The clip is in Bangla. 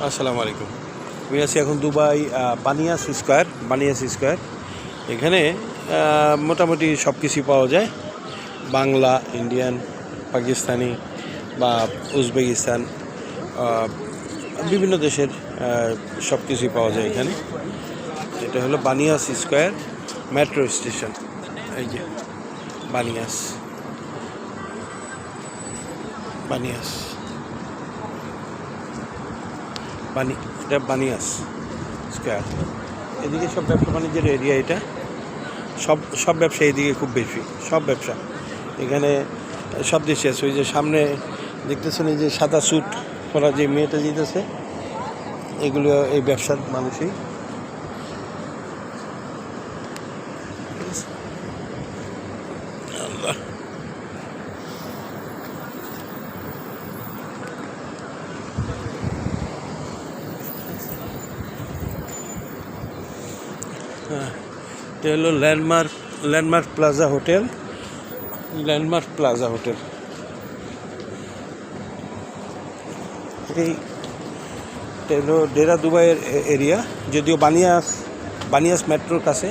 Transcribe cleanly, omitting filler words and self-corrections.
আসসালামু আলাইকুম। আমি আছি এখন দুবাই বানিয়াস স্কোয়ার। এখানে মোটামুটি সব কিছুই পাওয়া যায়, বাংলা, ইন্ডিয়ান, পাকিস্তানি বা উজবেকিস্তান, বিভিন্ন দেশের সব কিছুই পাওয়া যায় এখানে। এটা হলো বানিয়াস স্কোয়ার মেট্রো স্টেশন। এই যে বানিয়াস বানিয়াস এটা বানিয়াস স্কোয়ার। এদিকে সব ব্যবসা বাণিজ্যের এরিয়া, এটা সব ব্যবসা এদিকে খুব বেশি, সব ব্যবসা এখানে সব দেশে আছে। ওই যে সামনে দেখতেছেন, এই যে সাদা স্যুট পরা যে মেয়েটা যেতেছে, এগুলো এই ব্যবসার মানুষই। আল্লাহ, হ্যাঁ, এটা হলো ল্যান্ডমার্ক প্লাজা হোটেল। এটা হলো ডেরা দুবাইয়ের এরিয়া, যদিও বানিয়াস মেট্রোর কাছে।